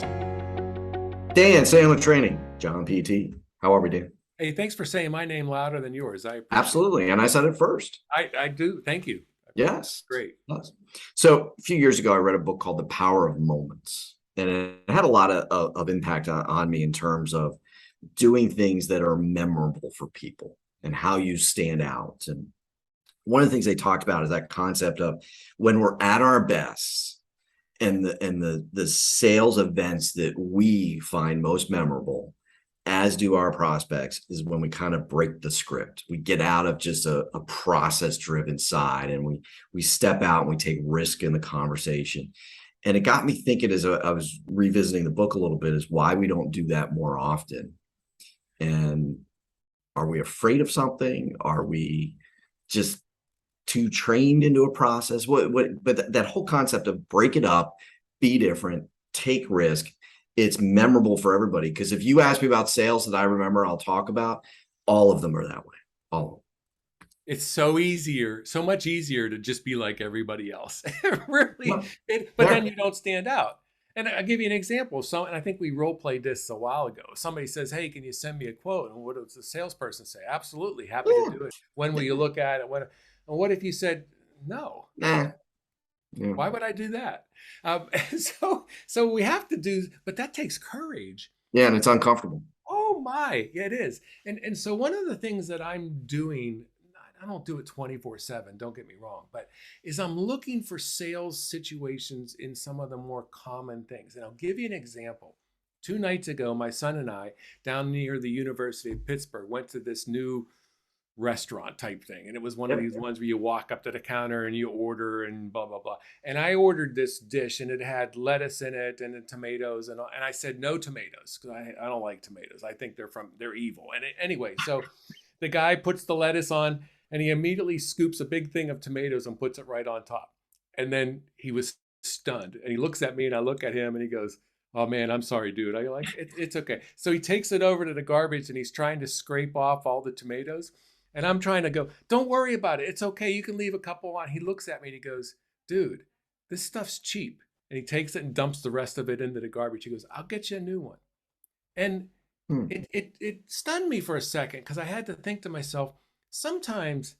Dan, Sandler Training, John PT. How are we, Dan? Hey, thanks for saying my name louder than yours. I appreciate Absolutely. And I said it first. it. I do. Thank you. Yes. Great. Yes. So a few years ago, I read a book called The Power of Moments. And it had a lot of impact on me in terms of doing things that are memorable for people and how you stand out. And one of the things they talked about is that concept of when we're at our best and the sales events that we find most memorable, as do our prospects, is when we kind of break the script. We get out of just a process driven side, and we step out and we take risk in the conversation. And it got me thinking as I was revisiting the book a little bit, is why we don't do that more often. And are we afraid of something? Are we just too trained into a process? But that whole concept of break it up, be different, take risk, it's memorable for everybody. Because if you ask me about sales that I remember, I'll talk about, all of them are that way. All of them. It's so much easier to just be like everybody else. Really. Well, But then you don't stand out. And I'll give you an example. And I think we role played this a while ago. Somebody says, "Hey, can you send me a quote?" And what does the salesperson say? Absolutely, happy to do it. When will you look at it? And what if you said no? Nah. Yeah. Why would I do that? So we have to do, but that takes courage. Yeah, and it's uncomfortable. Oh my, yeah, it is. And so one of the things that I'm doing, I don't do it 24/7, don't get me wrong, but is I'm looking for sales situations in some of the more common things. And I'll give you an example. 2 nights ago, my son and I, down near the University of Pittsburgh, went to this new restaurant type thing. And it was one of these ones where you walk up to the counter and you order and blah, blah, blah. And I ordered this dish and it had lettuce in it and tomatoes. And I said no tomatoes because I don't like tomatoes. I think they're evil. And anyway, so the guy puts the lettuce on and he immediately scoops a big thing of tomatoes and puts it right on top. And then he was stunned and he looks at me and I look at him and he goes, "Oh man, I'm sorry, dude." I like it's okay. So he takes it over to the garbage and he's trying to scrape off all the tomatoes. And I'm trying to go, "Don't worry about it. It's okay. You can leave a couple on." He looks at me and he goes, "Dude, this stuff's cheap." And he takes it and dumps the rest of it into the garbage. He goes, "I'll get you a new one." And Hmm. it stunned me for a second because I had to think to myself, sometimes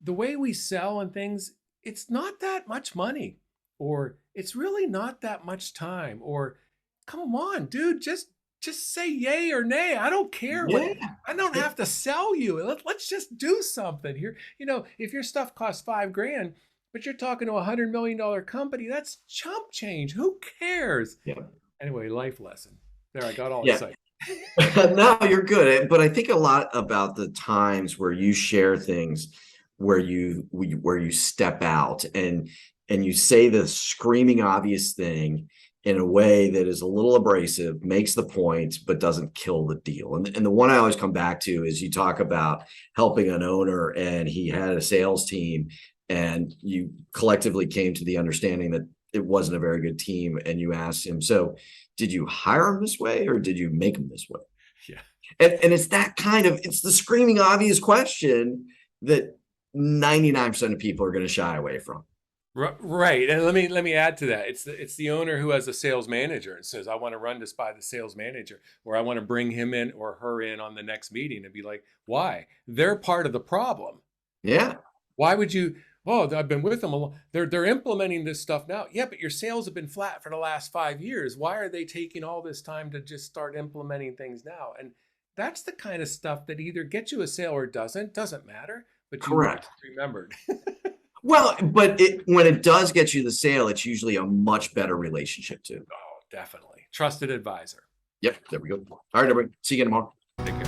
the way we sell and things, it's not that much money, or it's really not that much time, or come on, dude, just say yay or nay. I don't care what. Yeah. I don't have to sell you. Let's just do something here. If your stuff costs 5 grand, but you're talking to $100 million company, that's chump change. Who cares? Yeah. Anyway, life lesson. There, I got all Yeah. excited. No, you're good. But I think a lot about the times where you share things where you step out and you say the screaming obvious thing in a way that is a little abrasive, makes the point, but doesn't kill the deal. And the one I always come back to is you talk about helping an owner and he had a sales team and you collectively came to the understanding that it wasn't a very good team. And you asked him, "So did you hire him this way or did you make him this way?" Yeah. And it's it's the screaming obvious question that 99% of people are going to shy away from. Right. And let me add to that. It's the owner who has a sales manager and says, "I want to run this by the sales manager," or "I want to bring him in or her in on the next meeting," and be like, "Why? They're part of the problem. Yeah. Why would you? Oh, I've been with them a long. They're implementing this stuff now. Yeah, but your sales have been flat for the last 5 years. Why are they taking all this time to just start implementing things now?" And that's the kind of stuff that either gets you a sale or doesn't matter, but you want Correct. remembered. Well, but when it does get you the sale, it's usually a much better relationship too. Oh, definitely. Trusted advisor. Yep. There we go. All right, everybody. See you again tomorrow. Take care.